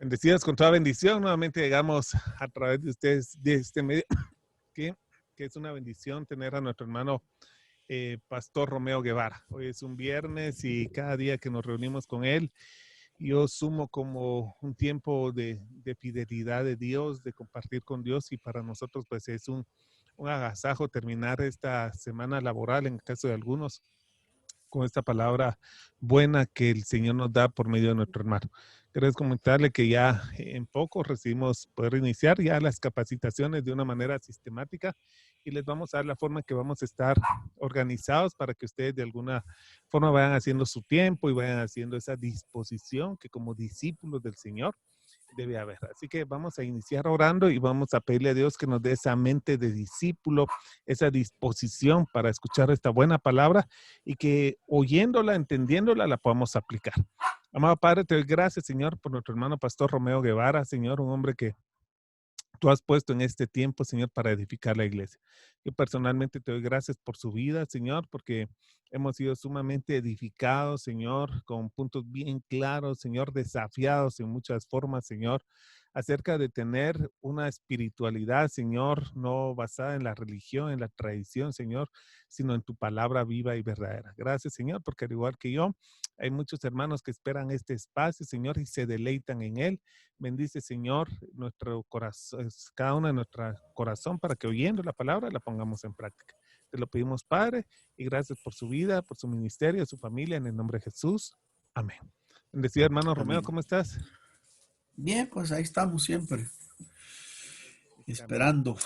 Bendecidos con toda bendición. Nuevamente llegamos a través de ustedes, de este medio, que, que es una bendición tener a nuestro hermano Pastor Romeo Guevara. Hoy es un viernes y cada día que nos reunimos con él, yo sumo como un tiempo de fidelidad de Dios, de compartir con Dios, y para nosotros pues es un agasajo terminar esta semana laboral, en el caso de algunos, con esta palabra buena que el Señor nos da por medio de nuestro hermano. Quiero comentarle que ya en poco recibimos poder iniciar ya las capacitaciones de una manera sistemática, y les vamos a dar la forma que vamos a estar organizados para que ustedes de alguna forma vayan haciendo su tiempo y vayan haciendo esa disposición que como discípulos del Señor debe haber. Así que vamos a iniciar orando y vamos a pedirle a Dios que nos dé esa mente de discípulo, esa disposición para escuchar esta buena palabra y que oyéndola, entendiéndola, la podamos aplicar. Amado Padre, te doy gracias, Señor, por nuestro hermano Pastor Romeo Guevara, Señor, un hombre que tú has puesto en este tiempo, Señor, para edificar la iglesia. Yo personalmente te doy gracias por su vida, Señor, porque hemos sido sumamente edificados, Señor, con puntos bien claros, Señor, desafiados en muchas formas, Señor, acerca de tener una espiritualidad, Señor, no basada en la religión, en la tradición, Señor, sino en tu palabra viva y verdadera. Gracias, Señor, porque al igual que yo, hay muchos hermanos que esperan este espacio, Señor, y se deleitan en él. Bendice, Señor, nuestro corazón, cada uno de nuestro corazón, para que oyendo la palabra la pongamos en práctica. Te lo pedimos, Padre, y gracias por su vida, por su ministerio, su familia, en el nombre de Jesús. Amén. Bendecido hermano Romeo, Amén. ¿cómo estás? Bien, pues ahí estamos siempre, Caminando. esperando,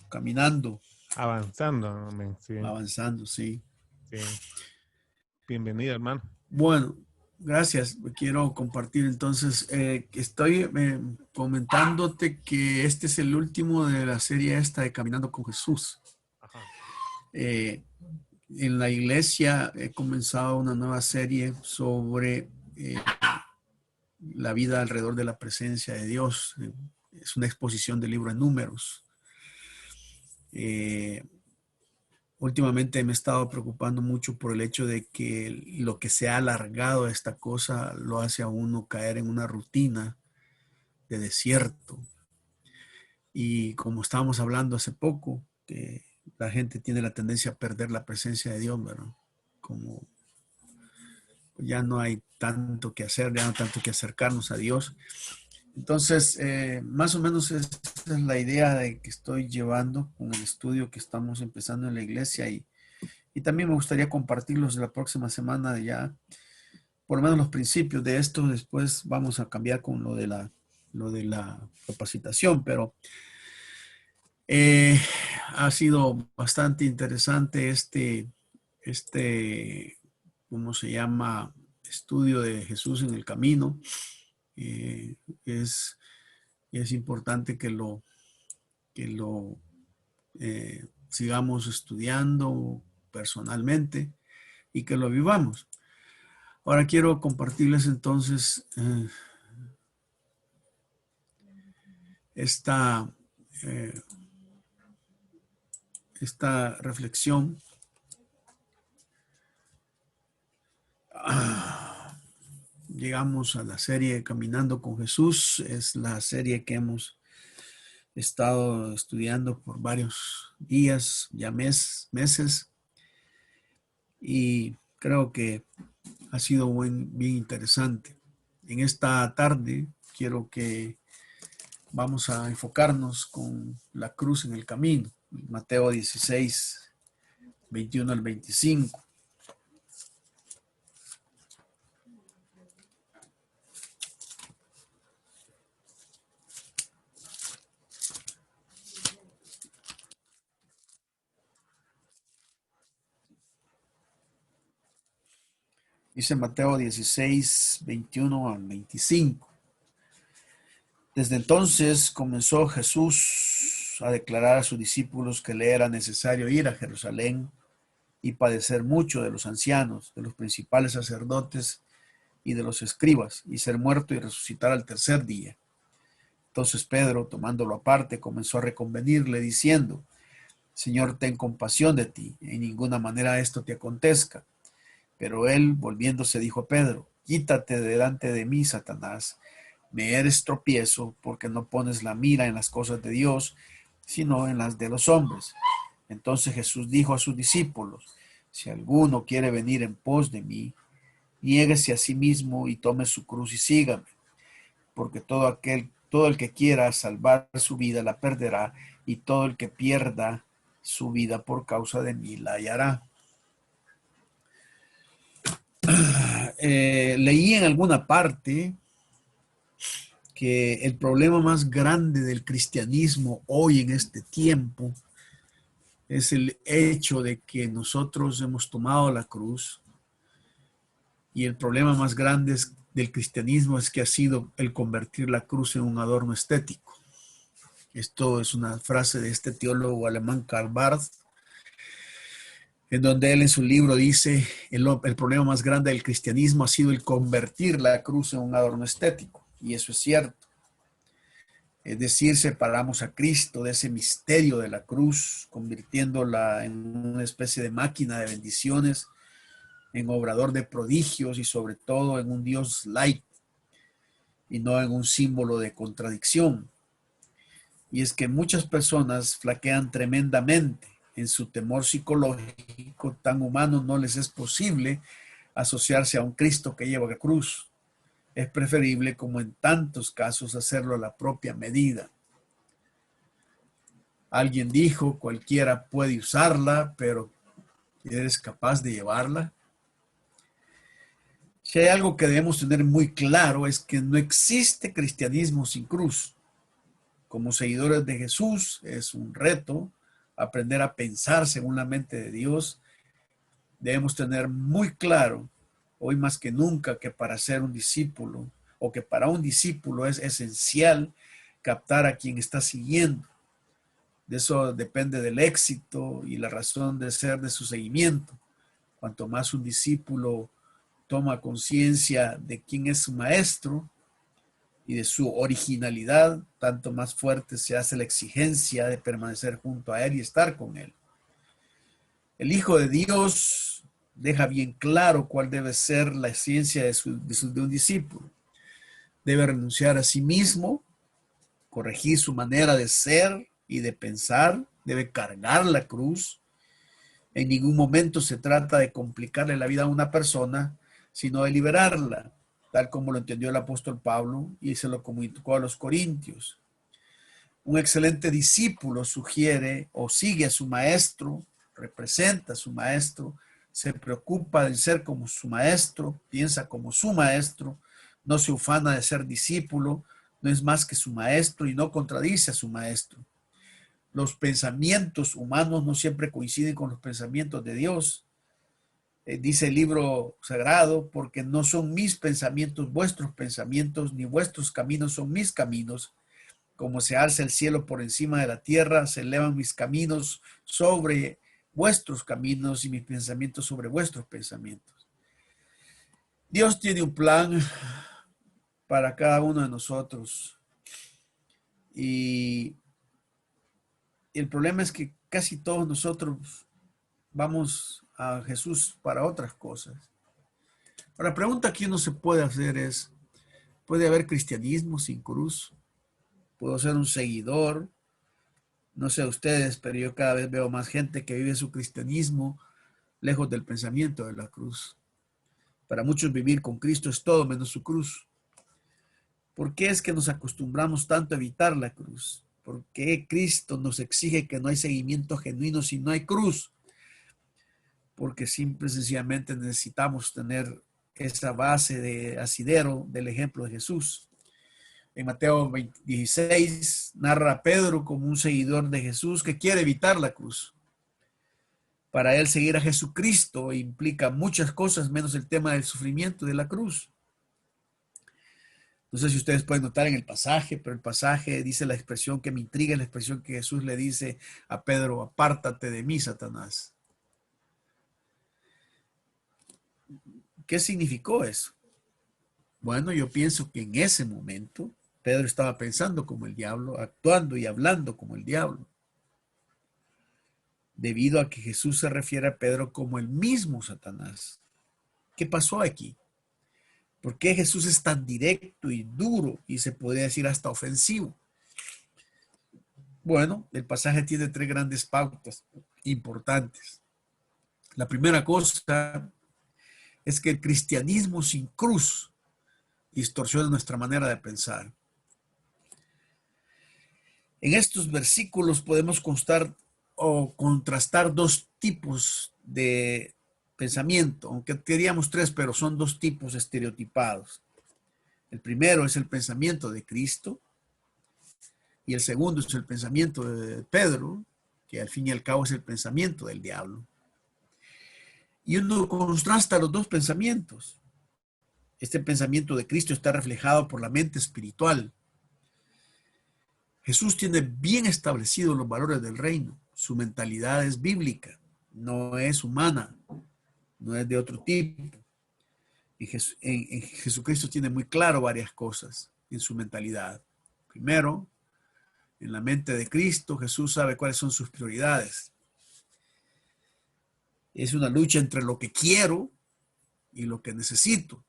caminando, Avanzando, amén. Sí, avanzando, sí. sí. Bienvenido, hermano. Bueno, gracias. Quiero compartir entonces, estoy comentándote que este es el último de la serie esta de Caminando con Jesús. Ajá. Eh, en la iglesia he comenzado una nueva serie sobre la vida alrededor de la presencia de Dios. Es una exposición del libro de Números. Últimamente me he estado preocupando mucho por el hecho de que lo que se ha alargado esta cosa lo hace a uno caer en una rutina de desierto. Y como estábamos hablando hace poco, que la gente tiene la tendencia a perder la presencia de Dios, ¿verdad? Como ya no hay tanto que hacer, ya no hay tanto que acercarnos a Dios. Entonces, más o menos esa es la idea de que estoy llevando con el estudio que estamos empezando en la iglesia, y también me gustaría compartirlos la próxima semana ya, por lo menos los principios de esto. Después vamos a cambiar con lo de la capacitación, pero eh, ha sido bastante interesante ¿cómo se llama? Estudio de Jesús en el camino. Eh, es, es importante que lo sigamos estudiando personalmente y que lo vivamos. Ahora quiero compartirles entonces esta, eh, esta reflexión. Llegamos a la serie Caminando con Jesús. Es la serie que hemos estado estudiando por varios días, ya meses, y creo que ha sido bien interesante. En esta tarde quiero que vamos a enfocarnos con la cruz en el camino, Mateo 16, 21 al 25. Dice Mateo 16, 21 al 25. Desde entonces comenzó Jesús a declarar a sus discípulos que le era necesario ir a Jerusalén y padecer mucho de los ancianos, de los principales sacerdotes y de los escribas, y ser muerto y resucitar al tercer día. Entonces Pedro, tomándolo aparte, comenzó a reconvenirle, diciendo: Señor, ten compasión de ti, en ninguna manera esto te acontezca. Pero él, volviéndose, dijo a Pedro: Quítate delante de mí, Satanás, me eres tropiezo porque no pones la mira en las cosas de Dios, sino en las de los hombres. Entonces Jesús dijo a sus discípulos, si alguno quiere venir en pos de mí, niéguese a sí mismo y tome su cruz y sígame, porque todo el que quiera salvar su vida la perderá, y todo el que pierda su vida por causa de mí la hallará. Leí en alguna parte que el problema más grande del cristianismo hoy en este tiempo es el hecho de que nosotros hemos tomado la cruz, y el problema más grande del cristianismo es que ha sido el convertir la cruz en un adorno estético. Esto es una frase de este teólogo alemán Karl Barth, en donde él en su libro dice, el problema más grande del cristianismo ha sido el convertir la cruz en un adorno estético. Y eso es cierto. Es decir, separamos a Cristo de ese misterio de la cruz, convirtiéndola en una especie de máquina de bendiciones, en obrador de prodigios y sobre todo en un Dios light y no en un símbolo de contradicción. Y es que muchas personas flaquean tremendamente en su temor psicológico tan humano. No les es posible asociarse a un Cristo que lleva la cruz. Es preferible, como en tantos casos, hacerlo a la propia medida. Alguien dijo, cualquiera puede usarla, pero ¿eres capaz de llevarla? Si hay algo que debemos tener muy claro es que no existe cristianismo sin cruz. Como seguidores de Jesús es un reto aprender a pensar según la mente de Dios. Debemos tener muy claro, hoy más que nunca, que para ser un discípulo, o que para un discípulo es esencial captar a quien está siguiendo. De eso depende del éxito y la razón de ser de su seguimiento. Cuanto más un discípulo toma conciencia de quién es su maestro y de su originalidad, tanto más fuerte se hace la exigencia de permanecer junto a él y estar con él. El Hijo de Dios deja bien claro cuál debe ser la esencia de un discípulo. Debe renunciar a sí mismo, corregir su manera de ser y de pensar, debe cargar la cruz. En ningún momento se trata de complicarle la vida a una persona, sino de liberarla, tal como lo entendió el apóstol Pablo y se lo comunicó a los corintios. Un excelente discípulo sugiere o sigue a su maestro, representa a su maestro, se preocupa de ser como su maestro, piensa como su maestro, no se ufana de ser discípulo, no es más que su maestro y no contradice a su maestro. Los pensamientos humanos no siempre coinciden con los pensamientos de Dios. Dice el libro sagrado, porque no son mis pensamientos vuestros pensamientos, ni vuestros caminos son mis caminos. Como se alza el cielo por encima de la tierra, se elevan mis caminos sobre vuestros caminos y mis pensamientos sobre vuestros pensamientos. Dios tiene un plan para cada uno de nosotros. Y el problema es que casi todos nosotros vamos a Jesús para otras cosas. La pregunta que uno se puede hacer es, ¿puede haber cristianismo sin cruz? ¿Puedo ser un seguidor? No sé ustedes, pero yo cada vez veo más gente que vive su cristianismo lejos del pensamiento de la cruz. Para muchos vivir con Cristo es todo menos su cruz. ¿Por qué es que nos acostumbramos tanto a evitar la cruz? ¿Por qué Cristo nos exige que no hay seguimiento genuino si no hay cruz? Porque simple y sencillamente necesitamos tener esa base de asidero del ejemplo de Jesús. En Mateo 16 narra a Pedro como un seguidor de Jesús que quiere evitar la cruz. Para él seguir a Jesucristo implica muchas cosas menos el tema del sufrimiento de la cruz. No sé si ustedes pueden notar en el pasaje, pero el pasaje dice la expresión que me intriga, la expresión que Jesús le dice a Pedro: apártate de mí, Satanás. ¿Qué significó eso? Bueno, yo pienso que en ese momento Pedro estaba pensando como el diablo, actuando y hablando como el diablo, debido a que Jesús se refiere a Pedro como el mismo Satanás. ¿Qué pasó aquí? ¿Por qué Jesús es tan directo y duro y se podría decir hasta ofensivo? Bueno, el pasaje tiene tres grandes pautas importantes. La primera cosa es que el cristianismo sin cruz distorsiona nuestra manera de pensar. En estos versículos podemos constar o contrastar dos tipos de pensamiento, aunque queríamos tres, pero son dos tipos estereotipados. El primero es el pensamiento de Cristo y el segundo es el pensamiento de Pedro, que al fin y al cabo es el pensamiento del diablo. Y uno contrasta los dos pensamientos. Este pensamiento de Cristo está reflejado por la mente espiritual. Jesús tiene bien establecidos los valores del reino. Su mentalidad es bíblica, no es humana, no es de otro tipo. En Jesucristo tiene muy claro varias cosas en su mentalidad. Primero, en la mente de Cristo, Jesús sabe cuáles son sus prioridades. Es una lucha entre lo que quiero y lo que necesito.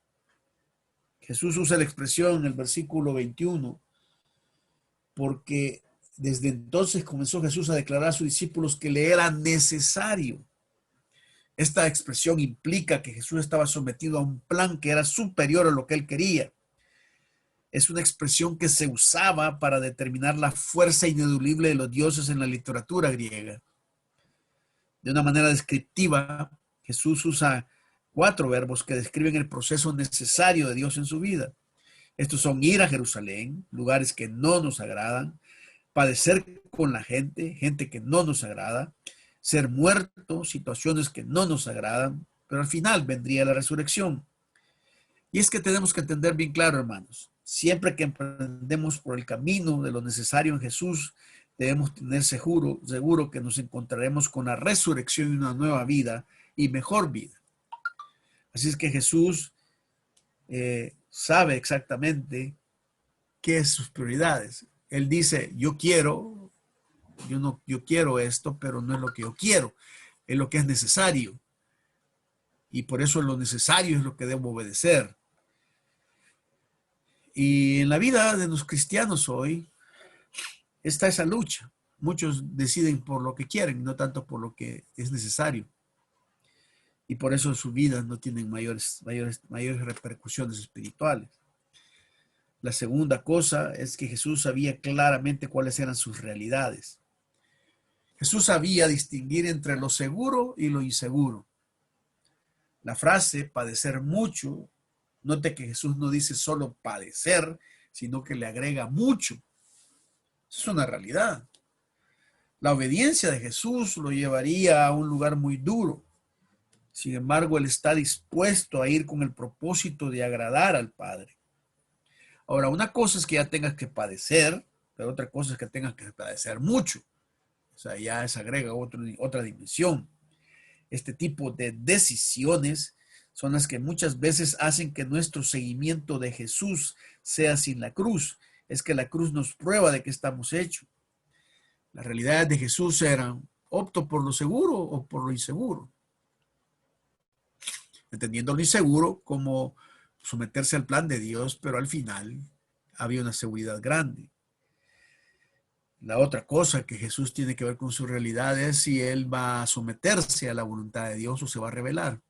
Jesús usa la expresión en el versículo 21, porque desde entonces comenzó Jesús a declarar a sus discípulos que le era necesario. Esta expresión implica que Jesús estaba sometido a un plan que era superior a lo que él quería. Es una expresión que se usaba para determinar la fuerza ineludible de los dioses en la literatura griega. De una manera descriptiva, Jesús usa 4 verbos que describen el proceso necesario de Dios en su vida. Estos son ir a Jerusalén, lugares que no nos agradan, padecer con la gente, gente que no nos agrada, ser muerto, situaciones que no nos agradan, pero al final vendría la resurrección. Y es que tenemos que entender bien claro, hermanos, siempre que emprendemos por el camino de lo necesario en Jesús, debemos tener seguro que nos encontraremos con la resurrección y una nueva vida y mejor vida. Así es que Jesús sabe exactamente qué es sus prioridades. Él dice, yo quiero esto, pero no es lo que yo quiero, es lo que es necesario. Y por eso lo necesario es lo que debo obedecer. Y en la vida de los cristianos hoy está esa lucha. Muchos deciden por lo que quieren, no tanto por lo que es necesario. Y por eso sus vidas no tienen mayores repercusiones espirituales. La segunda cosa es que Jesús sabía claramente cuáles eran sus realidades. Jesús sabía distinguir entre lo seguro y lo inseguro. La frase padecer mucho, note que Jesús no dice solo padecer, sino que le agrega mucho. Es una realidad. La obediencia de Jesús lo llevaría a un lugar muy duro. Sin embargo, él está dispuesto a ir con el propósito de agradar al Padre. Ahora, una cosa es que ya tengas que padecer, pero otra cosa es que tengas que padecer mucho. O sea, ya se agrega otra dimensión. Este tipo de decisiones son las que muchas veces hacen que nuestro seguimiento de Jesús sea sin la cruz. Es que la cruz nos prueba de qué estamos hechos. Las realidades de Jesús eran, opto por lo seguro o por lo inseguro. Entendiendo lo inseguro como someterse al plan de Dios, pero al final había una seguridad grande. La otra cosa que Jesús tiene que ver con su realidad es si él va a someterse a la voluntad de Dios o se va a rebelar.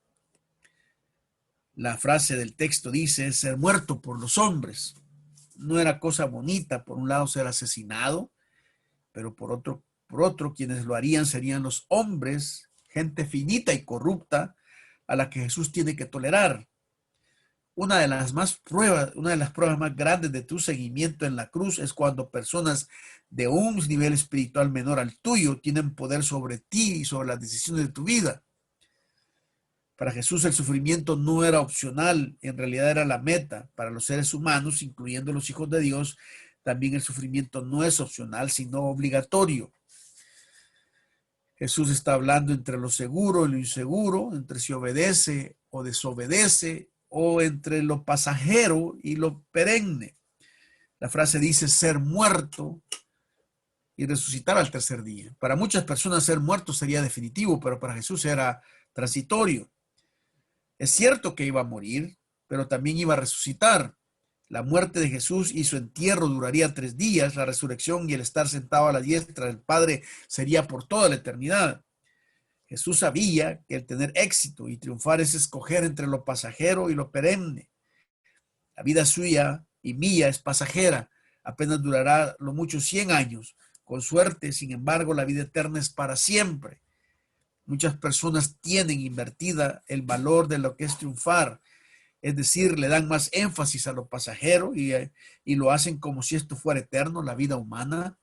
La frase del texto dice ser muerto por los hombres. No era cosa bonita, por un lado ser asesinado, pero por otro quienes lo harían serían los hombres, gente finita y corrupta a la que Jesús tiene que tolerar. Una de las pruebas más grandes de tu seguimiento en la cruz es cuando personas de un nivel espiritual menor al tuyo tienen poder sobre ti y sobre las decisiones de tu vida. Para Jesús el sufrimiento no era opcional, en realidad era la meta. Para los seres humanos, incluyendo los hijos de Dios, también el sufrimiento no es opcional, sino obligatorio. Jesús está hablando entre lo seguro y lo inseguro, entre si obedece o desobedece, o entre lo pasajero y lo perenne. La frase dice ser muerto y resucitar al tercer día. Para muchas personas ser muerto sería definitivo, pero para Jesús era transitorio. Es cierto que iba a morir, pero también iba a resucitar. La muerte de Jesús y su entierro duraría 3 días. La resurrección y el estar sentado a la diestra del Padre sería por toda la eternidad. Jesús sabía que el tener éxito y triunfar es escoger entre lo pasajero y lo perenne. La vida suya y mía es pasajera, apenas durará lo mucho 100 años. Con suerte, sin embargo, la vida eterna es para siempre. Muchas personas tienen invertida el valor de lo que es triunfar, es decir, le dan más énfasis a lo pasajero y lo hacen como si esto fuera eterno, la vida humana,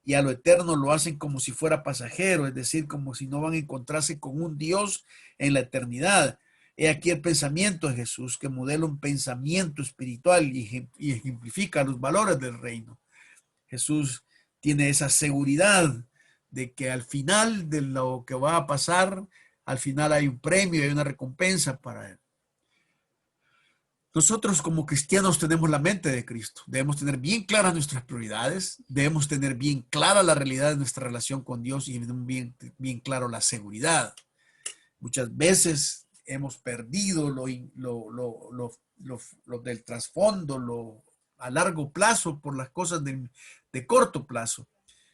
y a lo eterno lo hacen como si fuera pasajero, es decir, como si no van a encontrarse con un Dios en la eternidad. He aquí el pensamiento de Jesús, que modela un pensamiento espiritual y ejemplifica los valores del reino. Jesús tiene esa seguridad de que al final de lo que va a pasar, al final hay un premio, hay una recompensa para él. Nosotros como cristianos tenemos la mente de Cristo. Debemos tener bien claras nuestras prioridades, debemos tener bien clara la realidad de nuestra relación con Dios y bien claro la seguridad. Muchas veces hemos perdido lo del trasfondo, a largo plazo por las cosas de corto plazo.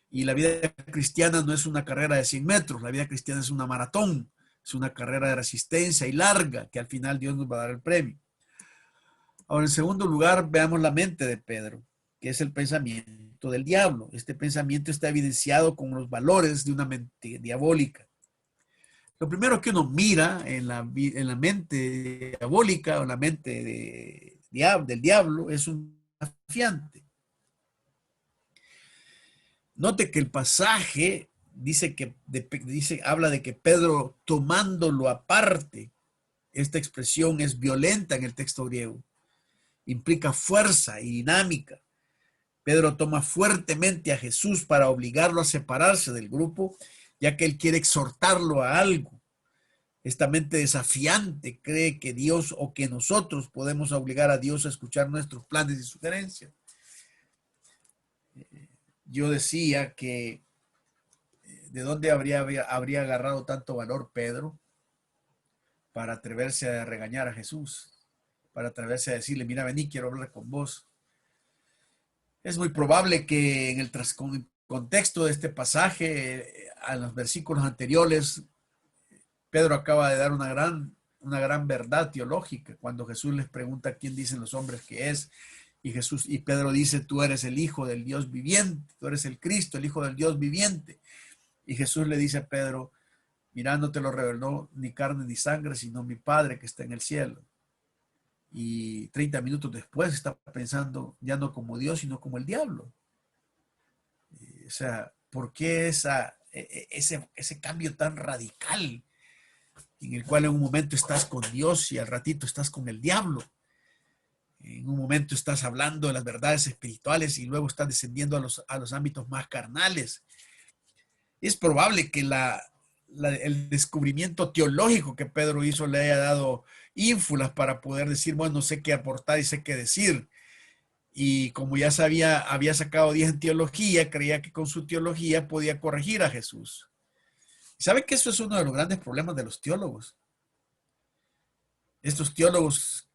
Y la vida cristiana no es una carrera de 100 metros, la vida cristiana es una maratón, es una carrera de resistencia y larga que al final Dios nos va a dar el premio. Ahora, en segundo lugar, veamos la mente de Pedro, que es el pensamiento del diablo. Este pensamiento está evidenciado con los valores de una mente diabólica. Lo primero que uno mira en la mente diabólica o la mente del diablo es un desafiante. Note que el pasaje habla de que Pedro tomándolo aparte, esta expresión es violenta en el texto griego. Implica fuerza y dinámica. Pedro toma fuertemente a Jesús para obligarlo a separarse del grupo, ya que él quiere exhortarlo a algo. Esta mente desafiante cree que Dios o que nosotros podemos obligar a Dios a escuchar nuestros planes y sugerencias. Yo decía que ¿de dónde habría agarrado tanto valor Pedro para atreverse a regañar a Jesús? Para atreverse a decirle, mira, vení, quiero hablar con vos. Es muy probable que en el contexto de este pasaje, a los versículos anteriores, Pedro acaba de dar una gran verdad teológica cuando Jesús les pregunta quién dicen los hombres que es, y Pedro dice, tú eres el Hijo del Dios viviente, tú eres el Cristo, el Hijo del Dios viviente. Y Jesús le dice a Pedro, mira, no te lo reveló ni carne ni sangre, sino mi Padre que está en el cielo. Y 30 minutos después está pensando ya no como Dios, sino como el diablo. O sea, ¿por qué ese cambio tan radical en el cual en un momento estás con Dios y al ratito estás con el diablo? En un momento estás hablando de las verdades espirituales y luego estás descendiendo a los ámbitos más carnales. Es probable que el descubrimiento teológico que Pedro hizo le haya dado ínfulas para poder decir, bueno, sé qué aportar y sé qué decir. Y como ya había sacado 10 en teología, creía que con su teología podía corregir a Jesús. ¿Sabe que eso es uno de los grandes problemas de los teólogos? Estos teólogos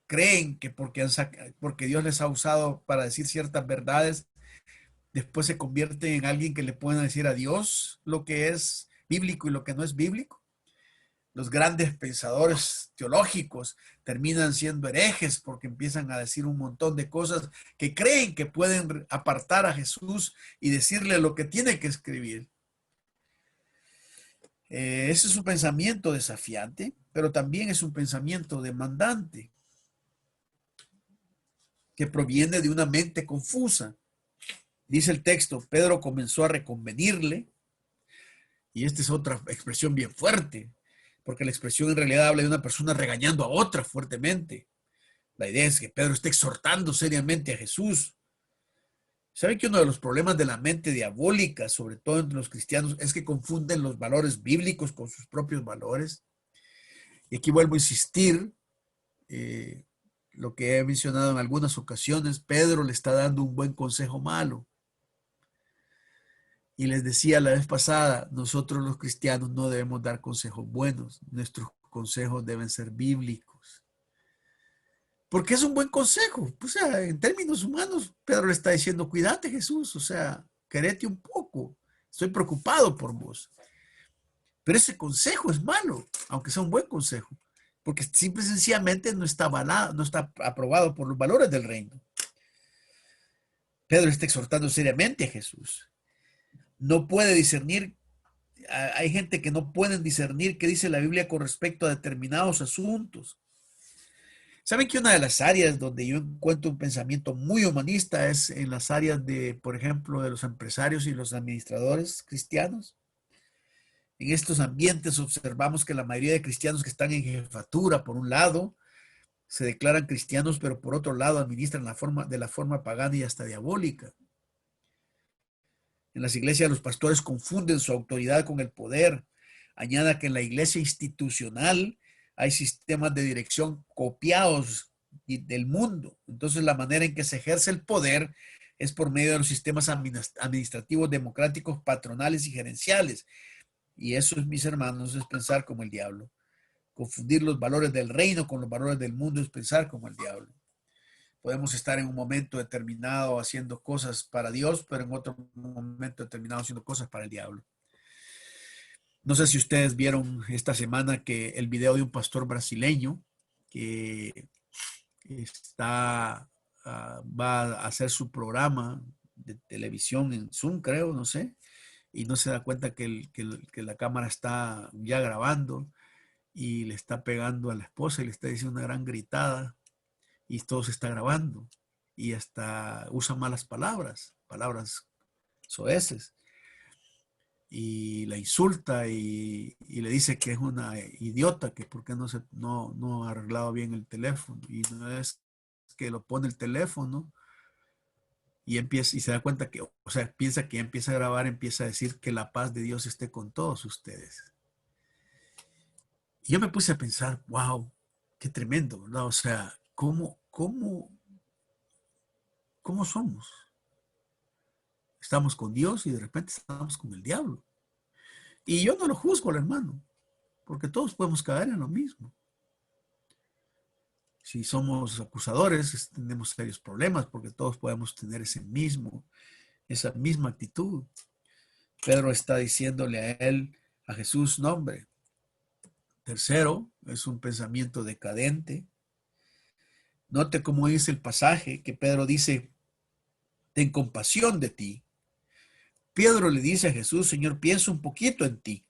creen que porque Dios les ha usado para decir ciertas verdades, después se convierten en alguien que le pueden decir a Dios lo que es bíblico y lo que no es bíblico. Los grandes pensadores teológicos terminan siendo herejes porque empiezan a decir un montón de cosas que creen que pueden apartar a Jesús y decirle lo que tiene que escribir. Ese es un pensamiento desafiante, pero también es un pensamiento demandante que proviene de una mente confusa. Dice el texto, Pedro comenzó a reconvenirle, y esta es otra expresión bien fuerte, porque la expresión en realidad habla de una persona regañando a otra fuertemente. La idea es que Pedro está exhortando seriamente a Jesús. ¿Saben que uno de los problemas de la mente diabólica, sobre todo entre los cristianos, es que confunden los valores bíblicos con sus propios valores? Y aquí vuelvo a insistir, lo que he mencionado en algunas ocasiones, Pedro le está dando un buen consejo malo. Y les decía la vez pasada, nosotros los cristianos no debemos dar consejos buenos, nuestros consejos deben ser bíblicos. Porque es un buen consejo. O sea, en términos humanos, Pedro le está diciendo, cuídate, Jesús, o sea, querete un poco. Estoy preocupado por vos. Pero ese consejo es malo, aunque sea un buen consejo, porque simple y sencillamente no está avalado, no está aprobado por los valores del reino. Pedro está exhortando seriamente a Jesús. No puede discernir, hay gente que no pueden discernir qué dice la Biblia con respecto a determinados asuntos. ¿Saben que una de las áreas donde yo encuentro un pensamiento muy humanista es en las áreas de, por ejemplo, de los empresarios y los administradores cristianos? En estos ambientes observamos que la mayoría de cristianos que están en jefatura, por un lado, se declaran cristianos, pero por otro lado administran de la forma pagana y hasta diabólica. En las iglesias los pastores confunden su autoridad con el poder. Añada que en la iglesia institucional hay sistemas de dirección copiados del mundo. Entonces la manera en que se ejerce el poder es por medio de los sistemas administrativos democráticos, patronales y gerenciales. Y eso, mis hermanos, es pensar como el diablo. Confundir los valores del reino con los valores del mundo es pensar como el diablo. Podemos estar en un momento determinado haciendo cosas para Dios, pero en otro momento determinado haciendo cosas para el diablo. No sé si ustedes vieron esta semana que el video de un pastor brasileño que va a hacer su programa de televisión en Zoom, creo, no sé, y no se da cuenta que la cámara está ya grabando y le está pegando a la esposa y le está diciendo una gran gritada y todo se está grabando y hasta usa malas palabras soeces y la insulta y le dice que es una idiota, que por qué no ha arreglado bien el teléfono, y no es que lo pone el teléfono y empieza y se da cuenta que, o sea, piensa que empieza a grabar, empieza a decir que la paz de Dios esté con todos ustedes. Y yo me puse a pensar, wow, qué tremendo, ¿verdad? O sea, ¿cómo somos? Estamos con Dios y de repente estamos con el diablo. Y yo no lo juzgo al hermano, porque todos podemos caer en lo mismo. Si somos acusadores, tenemos serios problemas, porque todos podemos tener esa misma actitud. Pedro está diciéndole a él, a Jesús, no, hombre. Tercero, es un pensamiento decadente. Note cómo dice el pasaje, que Pedro dice, ten compasión de ti. Pedro le dice a Jesús, Señor, piensa un poquito en ti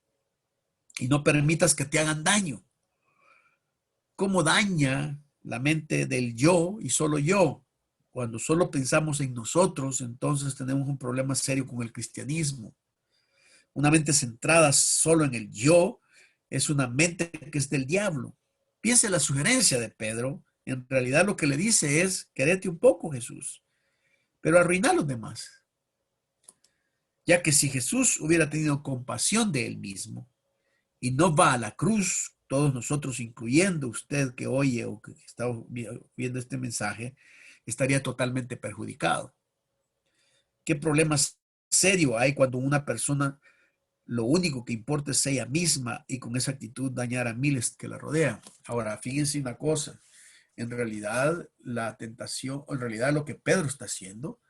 y no permitas que te hagan daño. ¿Cómo daña la mente del yo y solo yo? Cuando solo pensamos en nosotros, entonces tenemos un problema serio con el cristianismo. Una mente centrada solo en el yo es una mente que es del diablo. Piense la sugerencia de Pedro. En realidad lo que le dice es, quérete un poco, Jesús, pero arruina a los demás. Ya que si Jesús hubiera tenido compasión de él mismo y no va a la cruz, todos nosotros, incluyendo usted que oye o que está viendo este mensaje, estaría totalmente perjudicado. ¿Qué problema serio hay cuando una persona lo único que importa es ella misma y con esa actitud dañar a miles que la rodean? Ahora, fíjense una cosa, en realidad la tentación, o en realidad lo que Pedro está haciendo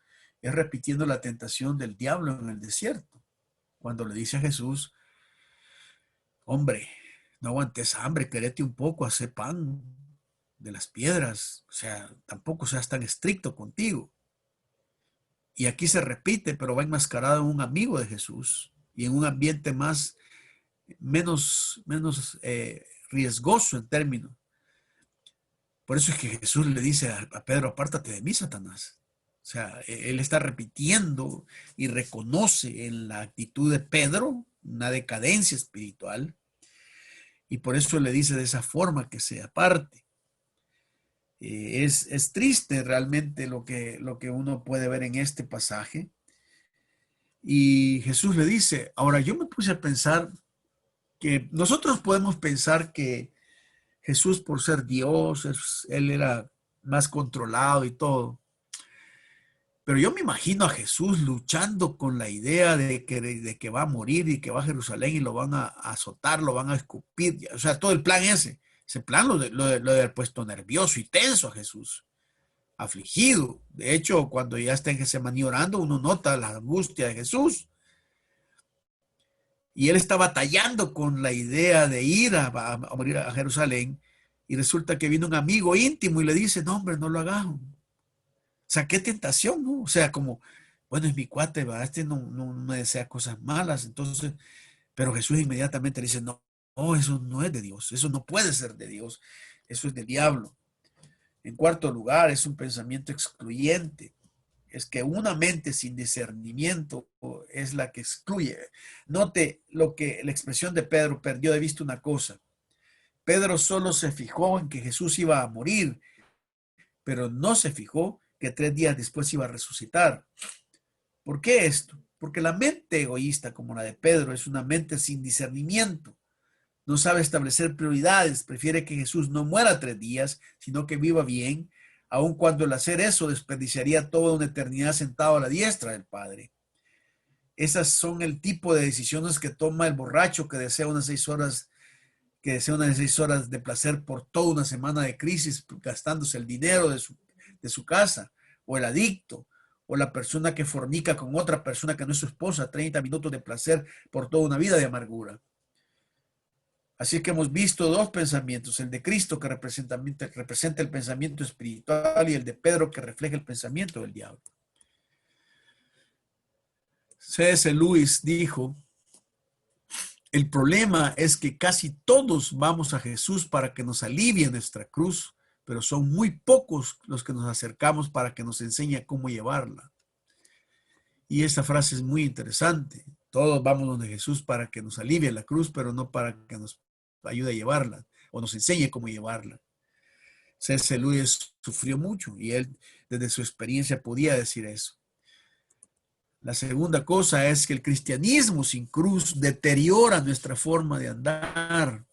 es repitiendo la tentación del diablo en el desierto, cuando le dice a Jesús, hombre, no aguantes hambre, quérete un poco, hace pan de las piedras, o sea, tampoco seas tan estricto contigo. Y aquí se repite, pero va enmascarado en un amigo de Jesús y en un ambiente menos riesgoso en términos. Por eso es que Jesús le dice a Pedro, apártate de mí, Satanás. O sea, él está repitiendo y reconoce en la actitud de Pedro una decadencia espiritual y por eso le dice de esa forma que se aparte. Es triste realmente lo que uno puede ver en este pasaje. Y Jesús le dice, ahora yo me puse a pensar que nosotros podemos pensar que Jesús, por ser Dios, él era más controlado y todo. Pero yo me imagino a Jesús luchando con la idea de que va a morir y que va a Jerusalén y lo van a azotar, lo van a escupir. O sea, todo el plan ese. Ese plan lo de haber puesto nervioso y tenso a Jesús, afligido. De hecho, cuando ya está en Getsemaní orando, uno nota la angustia de Jesús. Y él está batallando con la idea de ir a morir a Jerusalén. Y resulta que viene un amigo íntimo y le dice, no, hombre, no lo hagas. O sea, qué tentación, ¿no? O sea, como, bueno, es mi cuate, ¿verdad? Este no me desea cosas malas. Entonces, pero Jesús inmediatamente le dice, no, no, eso no es de Dios. Eso no puede ser de Dios. Eso es del diablo. En cuarto lugar, es un pensamiento excluyente. Es que una mente sin discernimiento es la que excluye. Note lo que la expresión de Pedro perdió de vista una cosa. Pedro solo se fijó en que Jesús iba a morir, pero no se fijó que 3 días después iba a resucitar. ¿Por qué esto? Porque la mente egoísta como la de Pedro es una mente sin discernimiento. No sabe establecer prioridades, prefiere que Jesús no muera 3 días, sino que viva bien, aun cuando el hacer eso desperdiciaría toda una eternidad sentado a la diestra del Padre. Esas son el tipo de decisiones que toma el borracho que desea unas 6 horas, de placer por toda una semana de crisis, gastándose el dinero de su casa, o el adicto, o la persona que fornica con otra persona que no es su esposa, 30 minutos de placer por toda una vida de amargura. Así que hemos visto 2 pensamientos, el de Cristo que representa el pensamiento espiritual y el de Pedro que refleja el pensamiento del diablo. C.S. Lewis dijo, el problema es que casi todos vamos a Jesús para que nos alivie nuestra cruz, pero son muy pocos los que nos acercamos para que nos enseñe cómo llevarla. Y esta frase es muy interesante. Todos vamos donde Jesús para que nos alivie la cruz, pero no para que nos ayude a llevarla o nos enseñe cómo llevarla. C.S. Lewis sufrió mucho y él desde su experiencia podía decir eso. La segunda cosa es que el cristianismo sin cruz deteriora nuestra forma de andar.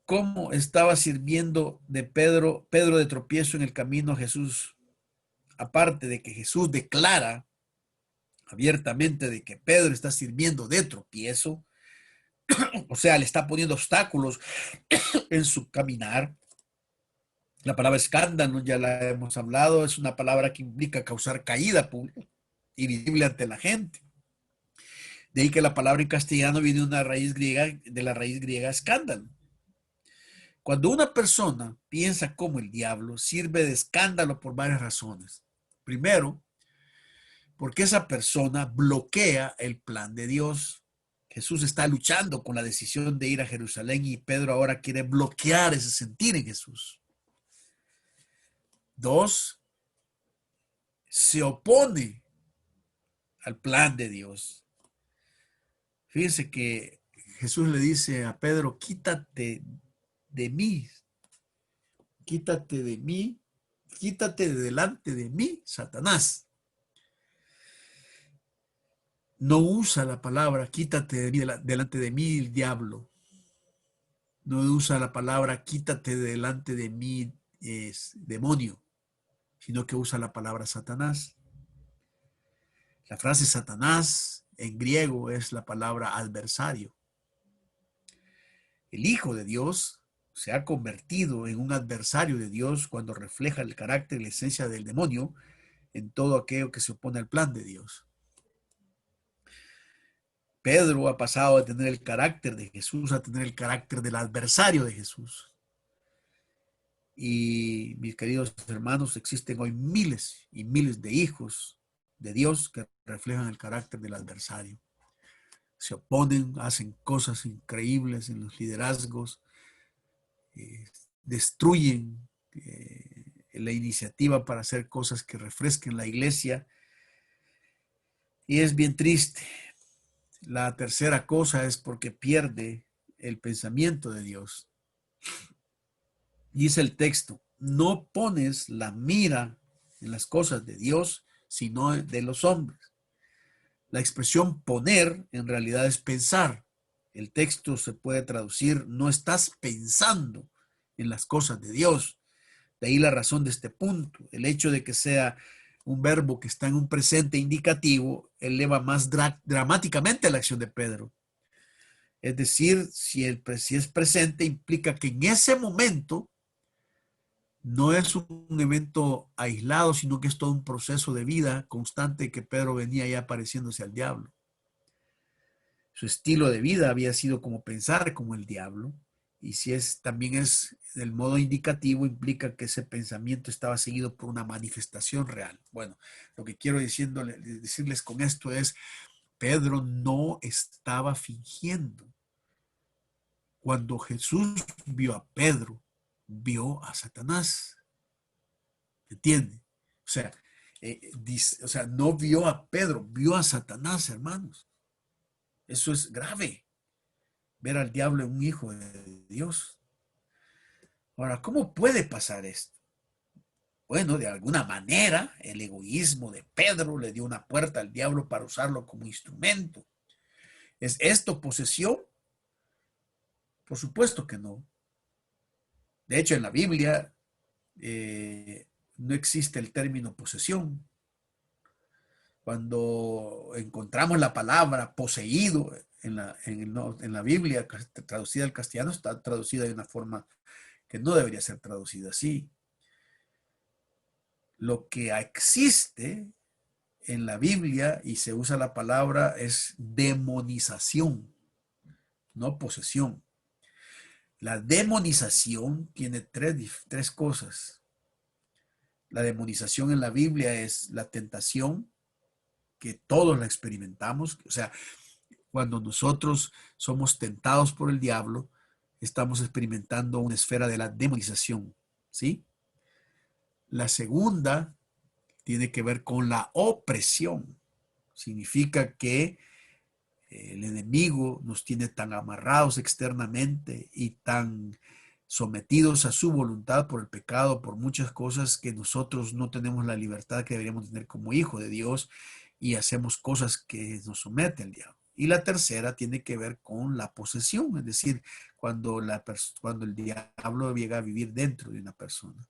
¿Cómo estaba sirviendo de Pedro de tropiezo en el camino a Jesús? Aparte de que Jesús declara abiertamente de que Pedro está sirviendo de tropiezo, o sea, le está poniendo obstáculos en su caminar. La palabra escándalo, ya la hemos hablado, es una palabra que implica causar caída pública y visible ante la gente. De ahí que la palabra en castellano viene de la raíz griega escándalo. Cuando una persona piensa como el diablo, sirve de escándalo por varias razones. Primero, porque esa persona bloquea el plan de Dios. Jesús está luchando con la decisión de ir a Jerusalén y Pedro ahora quiere bloquear ese sentir en Jesús. 2, se opone al plan de Dios. Fíjense que Jesús le dice a Pedro, quítate de mí, quítate de mí, quítate de delante de mí, Satanás. No usa la palabra quítate de mí, delante de mí, el diablo. No usa la palabra quítate de delante de mí, demonio, sino que usa la palabra Satanás. La frase Satanás en griego es la palabra adversario. El Hijo de Dios se ha convertido en un adversario de Dios cuando refleja el carácter y la esencia del demonio en todo aquello que se opone al plan de Dios. Pedro ha pasado de tener el carácter de Jesús a tener el carácter del adversario de Jesús. Y mis queridos hermanos, existen hoy miles y miles de hijos de Dios que reflejan el carácter del adversario. Se oponen, hacen cosas increíbles en los liderazgos, destruyen la iniciativa para hacer cosas que refresquen la iglesia. Y es bien triste. La tercera cosa es porque pierde el pensamiento de Dios. Dice el texto, no pones la mira en las cosas de Dios, sino de los hombres. La expresión poner en realidad es pensar. El texto se puede traducir, no estás pensando en las cosas de Dios. De ahí la razón de este punto. El hecho de que sea un verbo que está en un presente indicativo eleva más dramáticamente la acción de Pedro. Es decir, si es presente, implica que en ese momento no es un evento aislado, sino que es todo un proceso de vida constante que Pedro venía ya pareciéndose al diablo. Su estilo de vida había sido como pensar como el diablo. Y si también es del modo indicativo, implica que ese pensamiento estaba seguido por una manifestación real. Bueno, lo que quiero decirles con esto es, Pedro no estaba fingiendo. Cuando Jesús vio a Pedro, vio a Satanás. ¿Entiende? O sea, no vio a Pedro, vio a Satanás, hermanos. Eso es grave. Ver al diablo en un hijo de Dios. Ahora, ¿cómo puede pasar esto? Bueno, de alguna manera, el egoísmo de Pedro le dio una puerta al diablo para usarlo como instrumento. ¿Es esto posesión? Por supuesto que no. De hecho, en la Biblia no existe el término posesión. Cuando encontramos la palabra poseído en la Biblia, traducida al castellano, está traducida de una forma que no debería ser traducida así. Lo que existe en la Biblia y se usa la palabra es demonización, no posesión. La demonización tiene tres cosas. La demonización en la Biblia es la tentación, que todos la experimentamos. O sea, cuando nosotros somos tentados por el diablo, estamos experimentando una esfera de la demonización, ¿sí? La segunda tiene que ver con la opresión. Significa que el enemigo nos tiene tan amarrados externamente y tan sometidos a su voluntad por el pecado, por muchas cosas que nosotros no tenemos la libertad que deberíamos tener como hijo de Dios y hacemos cosas que nos somete el diablo. Y la tercera tiene que ver con la posesión, es decir, cuando el diablo llega a vivir dentro de una persona.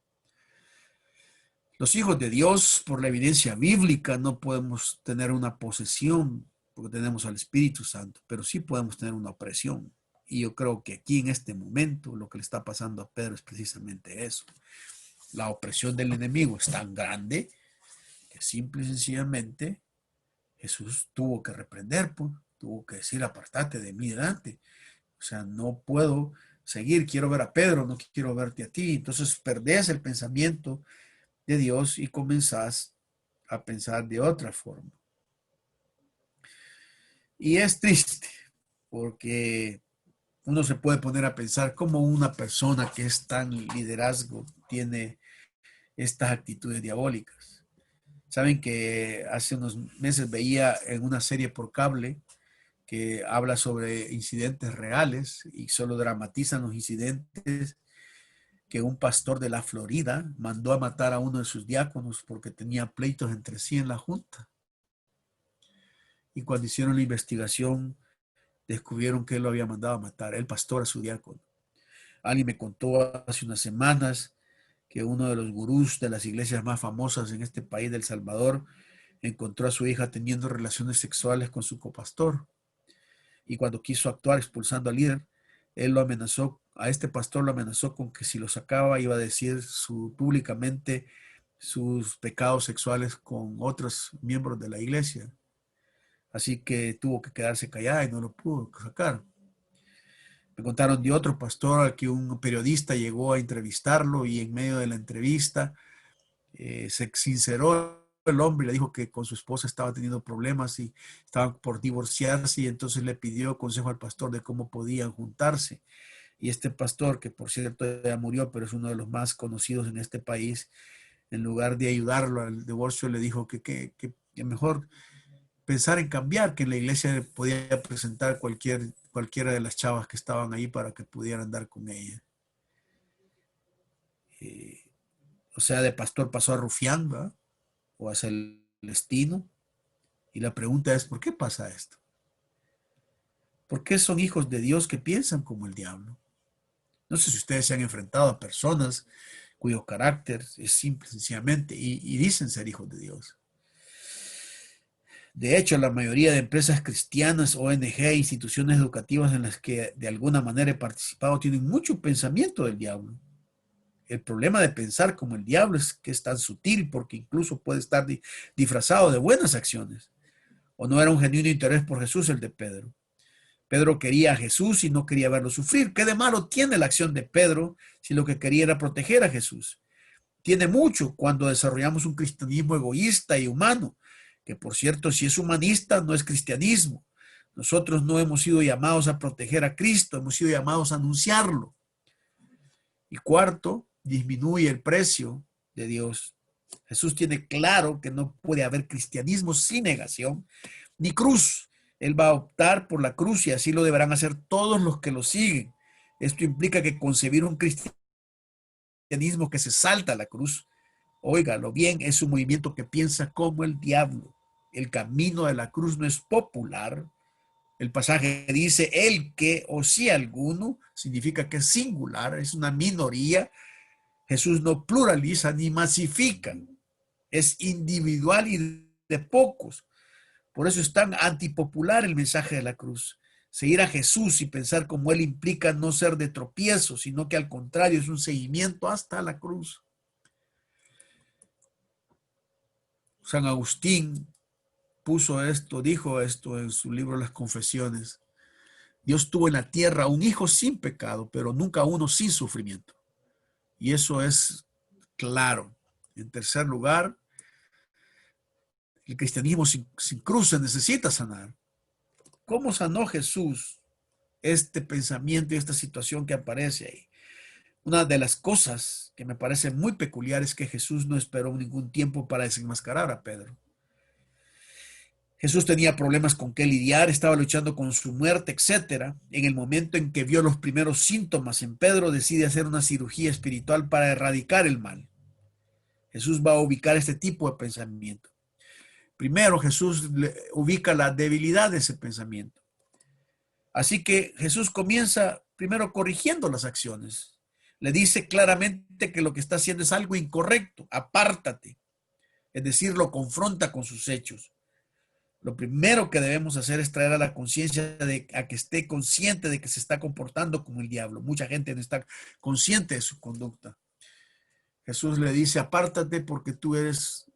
Los hijos de Dios, por la evidencia bíblica, no podemos tener una posesión porque tenemos al Espíritu Santo, pero sí podemos tener una opresión. Y yo creo que aquí en este momento lo que le está pasando a Pedro es precisamente eso. La opresión del enemigo es tan grande que simple y sencillamente Jesús tuvo que reprender, pues, tuvo que decir, apartate de mí delante. O sea, no puedo seguir, quiero ver a Pedro, no quiero verte a ti. Entonces perdés el pensamiento de Dios y comenzás a pensar de otra forma. Y es triste porque uno se puede poner a pensar cómo una persona que es tan liderazgo tiene estas actitudes diabólicas. Saben que hace unos meses veía en una serie por cable que habla sobre incidentes reales y solo dramatizan los incidentes, que un pastor de la Florida mandó a matar a uno de sus diáconos porque tenía pleitos entre sí en la junta. Y cuando hicieron la investigación, descubrieron que él lo había mandado a matar, el pastor a su diácono. Alguien me contó hace unas semanas que uno de los gurús de las iglesias más famosas en este país del Salvador encontró a su hija teniendo relaciones sexuales con su copastor. Y cuando quiso actuar expulsando al líder, él lo amenazó, a este pastor lo amenazó con que si lo sacaba iba a decir públicamente sus pecados sexuales con otros miembros de la iglesia. Así que tuvo que quedarse callada y no lo pudo sacar. Me contaron de otro pastor al que un periodista llegó a entrevistarlo y en medio de la entrevista se sinceró el hombre y le dijo que con su esposa estaba teniendo problemas y estaban por divorciarse, y entonces le pidió consejo al pastor de cómo podían juntarse. Y este pastor, que por cierto ya murió, pero es uno de los más conocidos en este país, en lugar de ayudarlo al divorcio, le dijo que mejor pensar en cambiar, que en la iglesia podía presentar cualquiera de las chavas que estaban ahí para que pudieran andar con ella. O sea, de pastor pasó a rufián, ¿verdad? O a celestino. Y la pregunta es, ¿por qué pasa esto? ¿Por qué son hijos de Dios que piensan como el diablo? No sé si ustedes se han enfrentado a personas cuyo carácter es simple, sencillamente, y dicen ser hijos de Dios. De hecho, la mayoría de empresas cristianas, ONG, instituciones educativas en las que de alguna manera he participado tienen mucho pensamiento del diablo. El problema de pensar como el diablo es que es tan sutil porque incluso puede estar disfrazado de buenas acciones. ¿O no era un genuino interés por Jesús el de Pedro? Pedro quería a Jesús y no quería verlo sufrir. ¿Qué de malo tiene la acción de Pedro si lo que quería era proteger a Jesús? Tiene mucho cuando desarrollamos un cristianismo egoísta y humano, que por cierto, si es humanista, no es cristianismo. Nosotros no hemos sido llamados a proteger a Cristo, hemos sido llamados a anunciarlo. Y cuarto, disminuye el precio de Dios. Jesús tiene claro que no puede haber cristianismo sin negación, ni cruz. Él va a optar por la cruz y así lo deberán hacer todos los que lo siguen. Esto implica que concebir un cristianismo que se salta a la cruz, óigalo bien, es un movimiento que piensa como el diablo. El camino de la cruz no es popular. El pasaje dice el que o si alguno, significa que es singular, es una minoría. Jesús no pluraliza ni masifica, es individual y de pocos. Por eso es tan antipopular el mensaje de la cruz. Seguir a Jesús y pensar como Él implica no ser de tropiezo, sino que al contrario es un seguimiento hasta la cruz. San Agustín dijo esto en su libro Las Confesiones. Dios tuvo en la tierra un hijo sin pecado, pero nunca uno sin sufrimiento. Y eso es claro. En tercer lugar, el cristianismo sin cruz se necesita sanar. ¿Cómo sanó Jesús este pensamiento y esta situación que aparece ahí? Una de las cosas que me parece muy peculiar es que Jesús no esperó ningún tiempo para desenmascarar a Pedro. Jesús tenía problemas con qué lidiar, estaba luchando con su muerte, etc. En el momento en que vio los primeros síntomas en Pedro, decide hacer una cirugía espiritual para erradicar el mal. Jesús va a ubicar este tipo de pensamiento. Primero, Jesús ubica la debilidad de ese pensamiento. Así que Jesús comienza primero corrigiendo las acciones. Le dice claramente que lo que está haciendo es algo incorrecto, apártate. Es decir, lo confronta con sus hechos. Lo primero que debemos hacer es traer a la conciencia a que esté consciente de que se está comportando como el diablo. Mucha gente no está consciente de su conducta. Jesús le dice, apártate porque tú eres,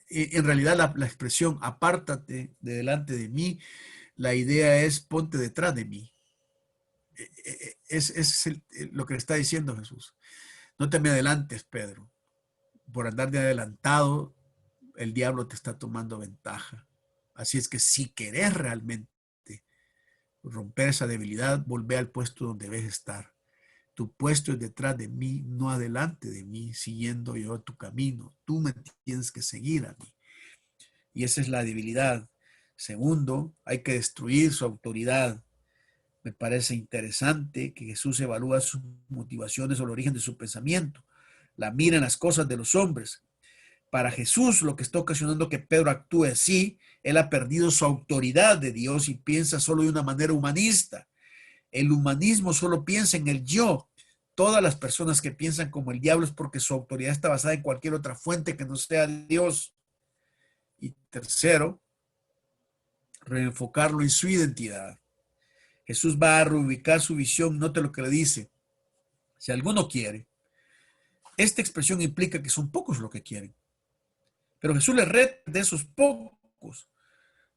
en realidad la expresión apártate de delante de mí, la idea es ponte detrás de mí. Es lo que le está diciendo Jesús. No te me adelantes, Pedro. Por andar de adelantado, el diablo te está tomando ventaja. Así es que si querés realmente romper esa debilidad, volvé al puesto donde debes estar. Tu puesto es detrás de mí, no adelante de mí, siguiendo yo tu camino. Tú me tienes que seguir a mí. Y esa es la debilidad. Segundo, hay que destruir su autoridad. Me parece interesante que Jesús evalúa sus motivaciones o el origen de su pensamiento. La mira en las cosas de los hombres. Para Jesús, lo que está ocasionando que Pedro actúe así, él ha perdido su autoridad de Dios y piensa solo de una manera humanista. El humanismo solo piensa en el yo. Todas las personas que piensan como el diablo es porque su autoridad está basada en cualquier otra fuente que no sea Dios. Y tercero, reenfocarlo en su identidad. Jesús va a reubicar su visión, note lo que le dice. Si alguno quiere, esta expresión implica que son pocos los que quieren. Pero Jesús le reta de esos pocos.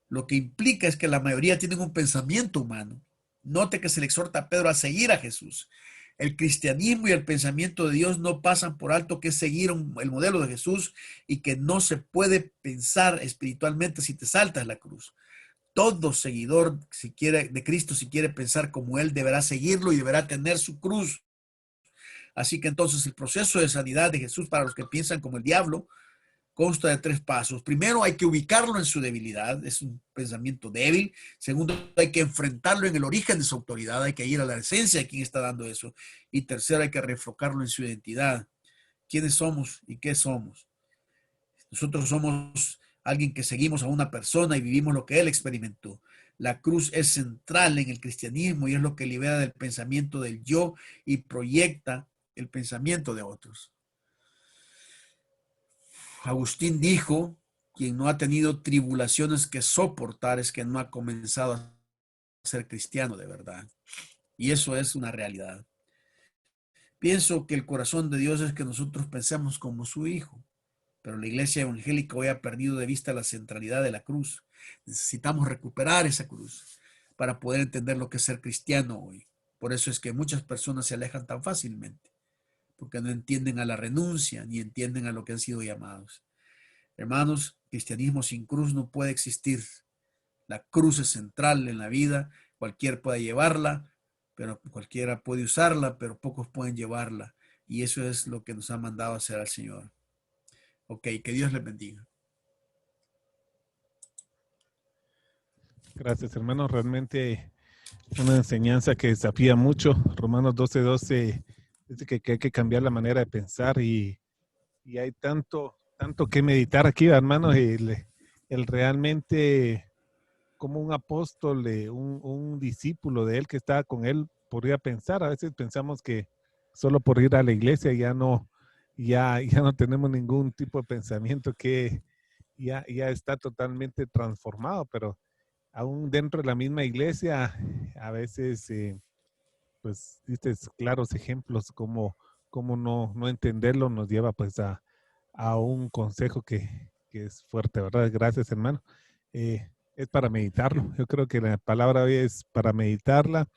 Lo que implica es que la mayoría tienen un pensamiento humano. Note que se le exhorta a Pedro a seguir a Jesús. El cristianismo y el pensamiento de Dios no pasan por alto que es seguir el modelo de Jesús y que no se puede pensar espiritualmente si te saltas la cruz. Todo seguidor de Cristo, si quiere pensar como Él, deberá seguirlo y deberá tener su cruz. Así que entonces el proceso de sanidad de Jesús para los que piensan como el diablo consta de 3 pasos. Primero, hay que ubicarlo en su debilidad, es un pensamiento débil. Segundo, hay que enfrentarlo en el origen de su autoridad, hay que ir a la esencia de quién está dando eso. Y tercero, hay que reenfocarlo en su identidad. ¿Quiénes somos y qué somos? Nosotros somos alguien que seguimos a una persona y vivimos lo que él experimentó. La cruz es central en el cristianismo y es lo que libera del pensamiento del yo y proyecta el pensamiento de otros. Agustín dijo, quien no ha tenido tribulaciones que soportar es que no ha comenzado a ser cristiano de verdad. Y eso es una realidad. Pienso que el corazón de Dios es que nosotros pensemos como su Hijo, pero la iglesia evangélica hoy ha perdido de vista la centralidad de la cruz. Necesitamos recuperar esa cruz para poder entender lo que es ser cristiano hoy. Por eso es que muchas personas se alejan tan fácilmente, porque no entienden a la renuncia ni entienden a lo que han sido llamados. Hermanos, cristianismo sin cruz no puede existir. La cruz es central en la vida, cualquiera puede llevarla, pero cualquiera puede usarla, pero pocos pueden llevarla. Y eso es lo que nos ha mandado a hacer al Señor. Ok, que Dios les bendiga. Gracias, hermano. Realmente una enseñanza que desafía mucho. Romanos 12:12 dice que hay que cambiar la manera de pensar y hay tanto que meditar aquí, hermano. El realmente como un apóstol, un discípulo de él que estaba con él, podría pensar. A veces pensamos que solo por ir a la iglesia ya no tenemos ningún tipo de pensamiento que ya está totalmente transformado, pero aún dentro de la misma iglesia, a veces, pues, diste claros ejemplos como no entenderlo nos lleva pues a un consejo que es fuerte, ¿verdad? Gracias, hermano. Es para meditarlo. Yo creo que la palabra hoy es para meditarla.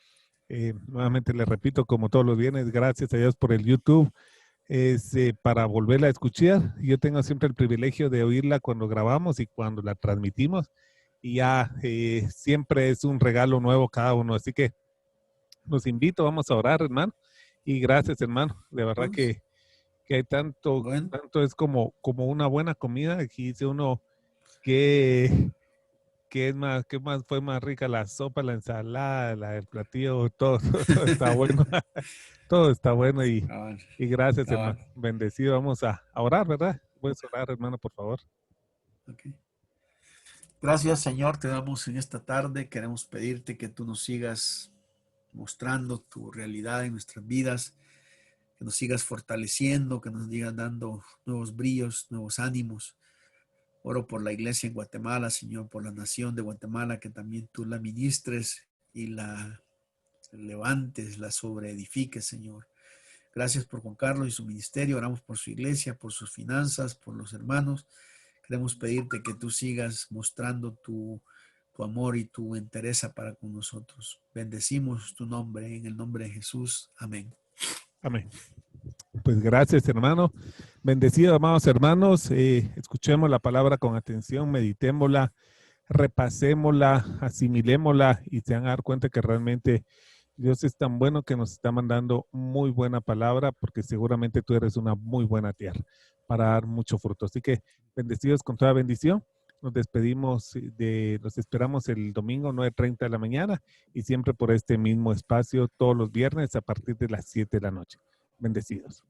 Nuevamente le repito, como todos los viernes, gracias a Dios por el YouTube. Es para volverla a escuchar. Yo tengo siempre el privilegio de oírla cuando grabamos y cuando la transmitimos. Y ya siempre es un regalo nuevo cada uno. Así que los invito, vamos a orar, hermano. Y gracias, hermano. De verdad que hay Bueno, tanto es como una buena comida. Aquí dice uno que qué más fue más rica la sopa, la ensalada, el platillo, todo está bueno. Todo está bueno cabal, y gracias, hermano. cabal. Bendecido. Vamos a orar, ¿verdad? Puedes orar, hermano, por favor. Okay. Gracias, Señor, te damos en esta tarde. Queremos pedirte que tú nos sigas mostrando tu realidad en nuestras vidas, que nos sigas fortaleciendo, que nos sigas dando nuevos brillos, nuevos ánimos. Oro por la iglesia en Guatemala, Señor, por la nación de Guatemala, que también tú la ministres y la levantes, la sobreedifiques, Señor. Gracias por Juan Carlos y su ministerio. Oramos por su iglesia, por sus finanzas, por los hermanos. Queremos pedirte que tú sigas mostrando tu amor y tu entereza para con nosotros. Bendecimos tu nombre en el nombre de Jesús. Amén. Amén. Pues gracias, hermano. Bendecido, amados hermanos. Escuchemos la palabra con atención, meditémosla, repasémosla, asimilémosla y se van a dar cuenta que realmente Dios es tan bueno que nos está mandando muy buena palabra porque seguramente tú eres una muy buena tierra para dar mucho fruto. Así que bendecidos con toda bendición. Nos despedimos, nos esperamos el domingo 9:30 de la mañana y siempre por este mismo espacio todos los viernes a partir de las 7 de la noche. Bendecidos.